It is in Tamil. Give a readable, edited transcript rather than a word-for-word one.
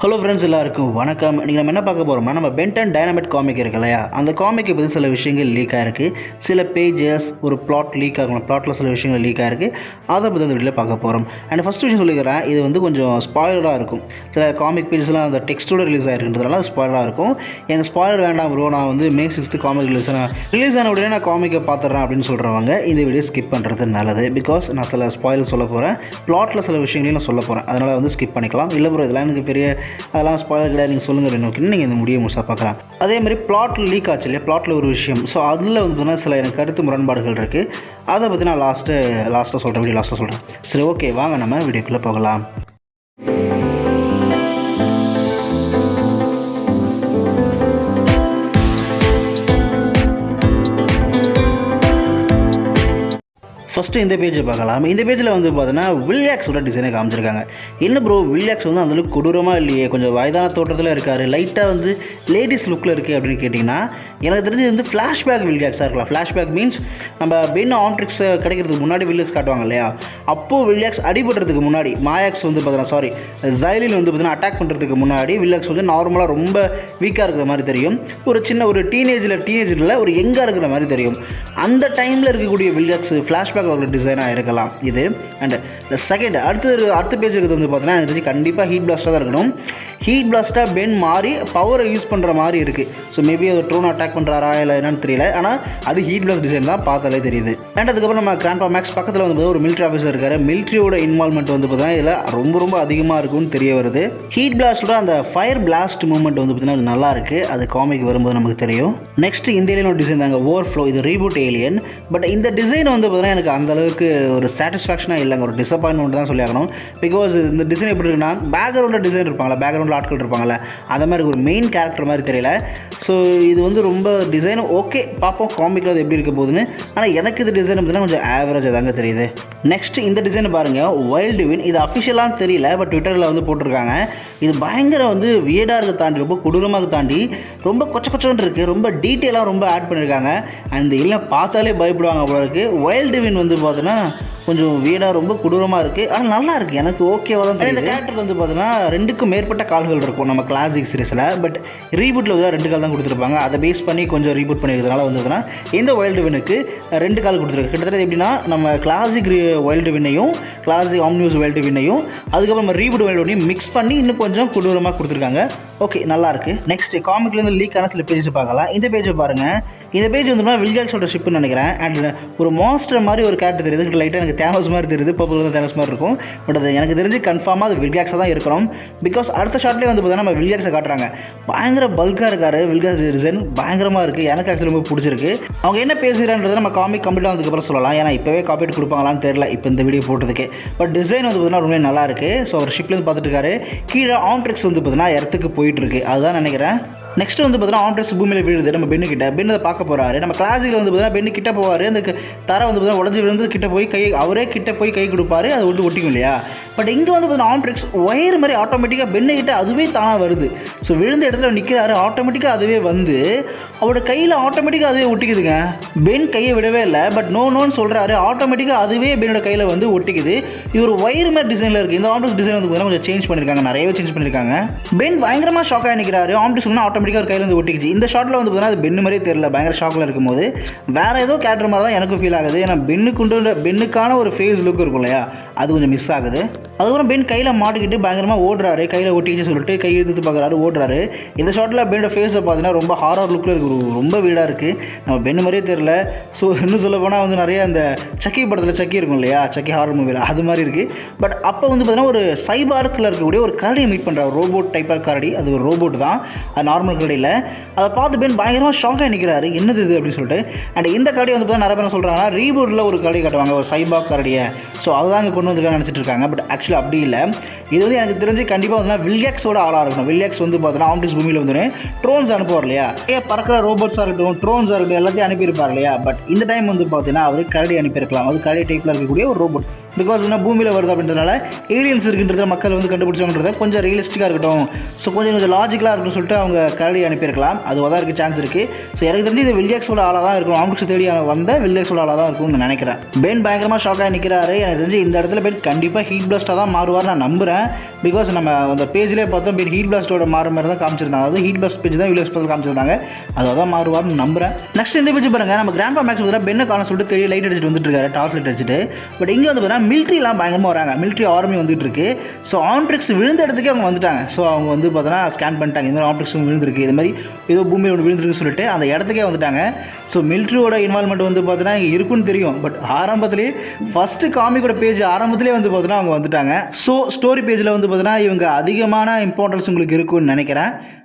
ஹலோ ஃப்ரெண்ட்ஸ், எல்லாருக்கும் வணக்கம். இன்றைக்கி நம்ம என்ன பார்க்க போகிறோம்னா, நம்ம பென் 10 டைனமைட் காமிக் இருக்கு இல்லையா, அந்த காமிக்கை பற்றி சில விஷயங்கள் லீக் ஆகிருக்கு. சில பேஜஸ் ஒரு பிளாட் லீக் ஆகலாம், பிளாட்டில் சில விஷயங்கள் லீக் ஆகிருக்கு. அதை பற்றி அந்த வீடியோவில் பார்க்க போகிறோம். அண்ட் ஃபஸ்ட் விஷயம் சொல்லிக்கிறேன், இது வந்து கொஞ்சம் ஸ்பாயிலராக இருக்கும். சில காமிக் பேஜஸ்லாம் அந்த டெக்ஸ்ட்டோட ரிலீஸ் ஆகிருக்குன்றதுனால ஸ்பாயிலராக இருக்கும். எனக்கு ஸ்பாயிலர் வேண்டாம் ப்ரோ, நான் வந்து May 6 காமிக் ரிலீஸ் ஆன உடனே நான் காமிக்கை பார்த்துட்றேன் அப்படின்னு சொல்கிறவங்க இந்த வீடியோ ஸ்கிப் பண்ணுறது நல்லது. பிகாஸ் நான் சில ஸ்பாயில் சொல்ல போகிறேன், பிளாட்டில் சில விஷயங்களையும் நான் சொல்ல போகிறேன். அதனால் வந்து ஸ்கிப் பண்ணிக்கலாம். இல்லை ப்ரோ, இதெல்லாம் எனக்கு பெரிய அதெல்லாம் ஸ்பாயிலர் கிடையாது, நீங்கள் சொல்லுங்கள் அப்படின்னு நீங்கள் இந்த முடிவை முழுசாக பார்க்கலாம். அதே மாதிரி பிளாட்டில் லீக் ஆச்சு இல்லையா, பிளாட்டில் ஒரு விஷயம். ஸோ அதில் வந்து பார்த்தீங்கன்னா சில எனக்கு கருத்து முரண்பாடுகள் இருக்குது. அதை பற்றி நான் லாஸ்ட்டாக சொல்கிறேன், வீடியோ லாஸ்ட்டாக சொல்கிறேன். சரி, ஓகே, வாங்க நம்ம வீடியோக்குள்ளே போகலாம். ஃபஸ்ட்டு இந்த பேஜை பார்க்கலாம். இந்த பேஜில் வந்து பார்த்தீங்கன்னா வில்லியாக்ஸோட டிசைனை காமிச்சிருக்காங்க. என்ன ப்ரோ, வில்லியாக்ஸ் வந்து அந்தளவுக்கு கொடூரமாக இல்லையே, கொஞ்சம் வயதான தோட்டத்தில் இருக்கார், லைட்டாக வந்து லேடிஸ் லுக்கில் இருக்குது அப்படின்னு கேட்டிங்கன்னா, எனக்கு தெரிஞ்சு வந்து ஃப்ளாஷ்பேக் வில்லியாக்ஸாக இருக்கலாம். ஃப்ளாஷ்பேக் மீன்ஸ் நம்ம பென் ஆண்ட்ரிக்ஸ் கிடைக்கிறதுக்கு முன்னாடி வில்லியாக்ஸ் காட்டுவாங்க இல்லையா, அப்போது வில்லியாக்ஸ் அடிபடுறதுக்கு முன்னாடி மாயாக்ஸ் வந்து பார்த்தீங்கன்னா ஜைலின் வந்து பார்த்தீங்கன்னா அட்டாக் பண்ணுறதுக்கு முன்னாடி வில்லியாக்ஸ் வந்து நார்மலாக ரொம்ப வீக்காக இருக்கிற மாதிரி தெரியும். ஒரு சின்ன ஒரு டீனேஜில் ஒரு யங்காக இருக்கிற மாதிரி தெரியும். அந்த டைமில் இருக்கக்கூடிய வில்லியாக்ஸ் ஃப்ளாஷ்பேக் ஒரு டிசைனாக இருக்கலாம் இது. அண்ட் செகண்ட் அடுத்த பேஜ் இருக்கிறது வந்து பார்த்தீங்கன்னா எனக்கு தெரிஞ்சு கண்டிப்பாக ஹீட் பிளாஸ்ட்டாக தான் இருக்கணும். ஹீட் பிளாஸ்ட்டாக பென் மாறி பவரை யூஸ் பண்ணுற மாதிரி இருக்குது. ஸோ மேபி அது ட்ரோன் அட்டாக் பண்ணுறாரா இல்லை என்னன்னு தெரியல, ஆனால் அது ஹீட் பிளாஸ்ட் டிசைன் தான், பார்த்தாலே தெரியுது. அண்ட் அதுக்கப்புறம் நம்ம கிராண்ட்பா மேக்ஸ் பக்கத்தில் வந்து ஒரு மிலிட்ரி ஆஃபீஸர் இருக்கார். மிலிட்ரியோட இன்வால்மெண்ட் வந்து பார்த்தீங்கன்னா இதில் ரொம்ப அதிகமாக இருக்கும்னு தெரிய வருது. ஹீட் பிளாஸ்ட்டோட அந்த ஃபயர் பிளாஸ்ட் மூவ்மெண்ட் வந்து பார்த்தீங்கன்னா நல்லா இருக்குது. அது காமிக் வரும்போது நமக்கு தெரியும். நெக்ஸ்ட் இந்த ஏலியனோட டிசைன் தாங்க, ஓவர்ஃப்ளோ. இது ரீபூட் ஏலியன். பட் இந்த டிசைன் வந்து பார்த்தீங்கன்னா எனக்கு அந்தளவுக்கு ஒரு சாட்டிஸ்ஃபேக்ஷனாக இல்லைங்க, ஒரு டிசப்பாயின்மெண்ட் தான் சொல்லி ஆகணும். பிகாஸ் இந்த டிசைன் எப்படி இருக்குன்னா, பேக்ரவுண்டில் டிசைன் இருப்பாங்களா, பேக்ரவுண்டில் ஆட்கள் இருப்பாங்கள்ல, அந்த மாதிரி ஒரு மெயின் கேரக்டர் மாதிரி தெரியல. ஸோ இது வந்து ரொம்ப டிசைன் ஓகே, பார்ப்போம் காமிக்கில் அது எப்படி இருக்க போகுதுன்னு. ஆனால் எனக்கு இது டிசைன் பார்த்தீங்கன்னா கொஞ்சம் ஆவரேஜாக தாங்க தெரியுது. நெக்ஸ்ட் இந்த டிசைன் பாருங்கள், வைல்டு வின். இது அஃபிஷியலாக தெரியல, பட் ட்விட்டரில் வந்து போட்டிருக்காங்க. இது பயங்கர வந்து வியர்டாக இருக்க தாண்டி ரொம்ப கொடூரமாக தாண்டி ரொம்ப கொச்சன்னு இருக்குது, ரொம்ப டீட்டெயிலாக ரொம்ப ஆட் பண்ணியிருக்காங்க. அண்ட் இல்லை பார்த்தாலே பயப்படுவாங்க போல இருக்குது. வைல்டு வின் வந்து பார்த்தீங்கன்னா கொஞ்சம் வீடாக ரொம்ப கொடூரமாக இருக்குது, ஆனால் நல்லா இருக்குது, எனக்கு ஓகேவாக தான் தெரியுது. இந்த கேரக்டர் வந்து பார்த்தீங்கன்னா 2க்கும் மேற்பட்ட கால்கள் இருக்கும் நம்ம கிளாசிக் சீரிஸில். பட் ரீபூட்டில் வந்து 2 கால் தான் கொடுத்துருப்பாங்க. அதை பேஸ் பண்ணி கொஞ்சம் ரீபூட் பண்ணிக்கிறதுனால வந்து இந்த வைல்டு வினுக்கு 2 கால் கொடுத்துருக்கு. கிட்டத்தட்ட எப்படின்னா நம்ம கிளாசிக் வைல்டு வின்னையும் கிளாசிக் ஆம்னியூஸ் வைல்டு வின்னையும் அதுக்கப்புறம் நம்ம ரீபூட் வைல்டு வின்னையும் மிக்ஸ் பண்ணி இன்னும் கொஞ்சம் கொடூரமாக கொடுத்துருக்காங்க. ஓகே, நல்லாயிருக்கு. நெக்ஸ்ட் காமிக்லேருந்து லீக் ஆன சில பேஜஸ் பார்க்கலாம். இந்த பேஜை பாருங்கள். இந்த பேஜ் வந்து வில்லியாக்ஸோட ஷிப்னு நினைக்கிறேன். அண்ட் ஒரு மாஸ்டர் மாதிரி ஒரு கேரக்டர் தெரியுது, லைட்டாக எனக்கு தேனோஸ் மாதிரி தெரியுது, பர்பிள் வந்து தேனோஸ் மாதிரி இருக்கும். பட் அது எனக்கு தெரிஞ்சு கன்ஃபார்மாக அது வில்லியாக்ஸாக தான் இருக்கணும். பிகாஸ் அடுத்த ஷாட்லேயே வந்து பார்த்தீங்கன்னா நம்ம வில்லியாக்ஸை காட்டுறாங்க. பயங்கர பல்காக இருக்கார் வில்லியாக்ஸ் டிசைன், பயங்கரமாக இருக்குது. எனக்கு ஆக்சுவலி ரொம்ப பிடிச்சிருக்கு. அவங்க என்ன பேசுகிறான்றதை நம்ம காமிக் கம்ப்ளீட் ஆனதுக்கப்புறம் சொல்லலாம். ஏன்னா இப்போவே காப்பீட் கொடுப்பாங்களான்னு தெரியல இப்போ இந்த வீடியோ போட்டதுக்கு. பட் டிசைன் வந்து பார்த்தீங்கன்னா ரொம்ப நல்லா இருக்குது. ஸோ அவர் ஷிப்லேருந்து பார்த்துட்டு இருக்காரு. கீழே ஆண்ட்ரிக்ஸ் வந்து பார்த்தீங்கன்னா இடத்துக்கு போயிட்டுருக்கு, அதுதான் நினைக்கிறேன். நெக்ஸ்ட் வந்து பார்த்தீங்கன்னா ஆண்ட்ரிக்ஸ் பூமியில் விழுது நம்ம பென்னு கிட்ட. பென் அதை பார்க்க போகிறாரு. நம்ம கிளாஸில் வந்து பார்த்தீங்கன்னா பென்னு கிட்ட போவார். அந்த தர வந்து பார்த்தீங்கன்னா உடஞ்சி விழுந்து கிட்ட போய் அவரே கிட்ட போய் கை கொடுப்பாரு, அது வந்து ஒட்டிக்கும் இல்லையா. பட் இங்கே வந்து பார்த்தீங்கன்னா ஆண்ட்ரிக்ஸ் ஒயர் மாதிரி ஆட்டோமேட்டிக்காக பென்னு கிட்ட அதுவே தானாக வருது. ஸோ விழுந்த இடத்துல நிற்கிறாரு, ஆட்டோமேட்டிக்காக அதுவே வந்து அவரோட கையில் ஆட்டோமேட்டிக்காக அதுவே ஒட்டிக்குதுங்க. பென் கையை விடவே இல்லை, பட் நோன்னு சொல்கிறாரு, ஆட்டோமேட்டிக்காக அதுவே பென்னோட கையில் வந்து ஒட்டிக்குது. இது ஒரு ஒயர் மாதிரி டிசைனில் இருக்குது. இந்த ஆண்ட்ரிக்ஸ் டிசைன் வந்து பார்த்தீங்கன்னா கொஞ்சம் சேஞ்ச் பண்ணியிருக்காங்க, நிறையவே சேஞ்ச் பண்ணியிருக்காங்க. பென் பயங்கரமாக ஷாக்காக நிற்கிறாரு. ஆண்ட்ரிக்ஸ் ஆட்டோமேட்டிக்காக ஒரு கையில் வந்து ஒட்டிக்கிச்சு. இந்த ஷாட்டில் வந்து பார்த்தீங்கன்னா அது பென்னு மாதிரியே தெரியல, பயங்கர ஷாக்கில் இருக்கும்போது வேறு ஏதோ கேரக்டர் மாதிரி தான் எனக்கு ஃபீல் ஆகுது. ஏன்னா பென்னுக்கான ஒரு ஃபேஸ் லுக் இருக்கும் இல்லையா, அது கொஞ்சம் மிஸ் ஆகுது. அதுக்கப்புறம் பென் கையில் மாட்டிக்கிட்டு பயங்கரமாக ஓடுறாரு, கையில் ஒட்டிக்கிச்சு சொல்லிட்டு கை எடுத்து பார்க்குறாரு, ஓடுறாரு. இந்த ஷாட்டில் பென்னோட ஃபேஸை பார்த்தீங்கன்னா ரொம்ப ஹாரர் லுக்கில் இருக்குது, ரொம்ப வீடாக இருக்குது, நம்ம பென்னு மாதிரியே தெரியல. ஸோ இன்னும் சொல்ல போனால் வந்து நிறைய அந்த சக்கி படத்தில் சக்கி இருக்கும் இல்லையா, சக்கி ஹாரர் மூவியில், அது மாதிரி இருக்குது. பட் அப்போ வந்து பார்த்தீங்கன்னா ஒரு சைபார்க்கில் இருக்கக்கூடிய ஒரு கரடியை மீட் பண்ணுறாரு, ரோபோட் டைப்பாக கரடி. அது ஒரு ரோபோட் தான், அது நார்மல் கரடியில். அதை பார்த்து பென் பயங்கரமாக ஷாக்காக நிற்கிறாரு, என்னது இது அப்படின்னு சொல்லிட்டு. அண்ட் இந்த கரடி வந்து பார்த்தா நிறைய பேர் சொல்கிறாங்கன்னா ரீபூட்டில் ஒரு கரடி காட்டுவாங்க, ஒரு சைபாக் கரடியை. ஸோ அதுதான் இங்கே கொண்டு வந்துருக்கான்னு நினச்சிட்டு இருக்காங்க. பட் ஆக்சுவலி அப்படி இல்லை. இது வந்து எனக்கு தெரிஞ்சு கண்டிப்பாக வந்து வில்லியாக்ஸோட ஆளாக இருக்கணும். வில்லியாக்ஸ் வந்து பார்த்தீங்கன்னா ஆண்ட்ரிக்ஸ் பூமியில் வந்து ட்ரோன்ஸ் அனுப்புவார் இல்லையா, பறக்கிற ரோபோட்ஸாக இருக்கட்டும், ட்ரோன்ஸாக இருக்கட்டும், எல்லாத்தையும் அனுப்பியிருப்பார் இல்லையா. பட் இந்த டைம் வந்து பார்த்தீங்கன்னா அவர் கரடி அனுப்பியிருக்கலாம். அது கரடி டைப்பில் இருக்கக்கூடிய ஒரு ரோபோட். பிகாஸ் இன்னும் பூமியில் வருது அப்படின்றதுனால ஏலியன்ஸ் இருக்குன்றத மக்கள் வந்து கண்டுபிடிச்சாங்கன்றத கொஞ்சம் ரியலிஸ்டிக்காக இருக்கட்டும், ஸோ கொஞ்சம் லாஜிக்கலாக இருக்கணும்னு சொல்லிட்டு அவங்க கரடி அனுப்பியிருக்கலாம். அதுவாக தான் இருக்க சான்ஸ் இருக்குது. ஸோ எனக்கு தெரிஞ்சு இது வில்லியாக்ஸோட ஆளாக தான் இருக்கணும், ஆண்ட்ரிக்ஸ் தேடி வந்த வில்லியாக்ஸோட ஆளாக தான் இருக்கும்னு நினைக்கிறேன். பென் பயங்கரமாக ஷாக்காக நிற்கிறாரு. எனக்கு தெரிஞ்சு இந்த இடத்துல பென் கண்டிப்பாக ஹீட் பிளாஸ்ட்டாக தான் மாறுவார் நான் நம்புகிறேன். பிகாஸ் நம்ம அந்த பேஜ்லேயே பார்த்தோம் ஹீட் பிளாஸ்டோட மாற மாதிரி தான் காமிச்சிருந்தாங்க. அதாவது ஹீட் பிளாஸ்ட் பேஜ் தான் வில்லியக்ஸ் பற்றி காமிச்சிருந்தாங்க. அதான் மாறுவார்னு நம்புறேன். நெக்ஸ்ட் இந்த பேஜ் பாருங்க, நம்ம கிராண்ட்பா மேக்ஸ் பார்த்தீங்கன்னா பென்னை காண சொல்லிட்டு தெரிய லைட் அடிச்சுட்டு வந்துட்டு இருக்காரு, டார்ச் லைட் அடிச்சுட்டு. பட் இங்கே வந்து பார்த்தீங்கன்னா மிலிட்ரிலாம் பயங்கரமாக வராங்க, மிலிட்ரி ஆர்மி வந்துட்டு இருக்கு. ஸோ ஆம்ட்ரிக்ஸ் விழுந்த இடத்துக்கே அவங்க வந்துட்டாங்க. ஸோ அவங்க வந்து பார்த்தோன்னா ஸ்கேன் பண்ணிட்டாங்க, இது மாதிரி ஆம்ட்ரிக்ஸ் விழுந்திருக்கு, இது மாதிரி ஏதோ பூமியில் ஒன்று விழுந்திருக்குன்னு சொல்லிட்டு அந்த இடத்துக்கே வந்துட்டாங்க. ஸோ மிலிட்ரியோட இன்வால்மெண்ட் வந்து பார்த்தீங்கன்னா இங்கே இருக்குன்னு தெரியும். பட் ஆரம்பத்திலேயே ஃபஸ்ட்டு காமிக்கோட பேஜ் ஆரம்பத்திலே வந்து பார்த்தீங்கன்னா அவங்க வந்துட்டாங்க. ஸோ ஸ்டோரி பேஜில் வந்து பார்த்தீங்கன்னா இவங்க அதிகமான இம்பார்ட்டன்ஸ் உங்களுக்கு இருக்குன்னு நினைக்கிறேன்.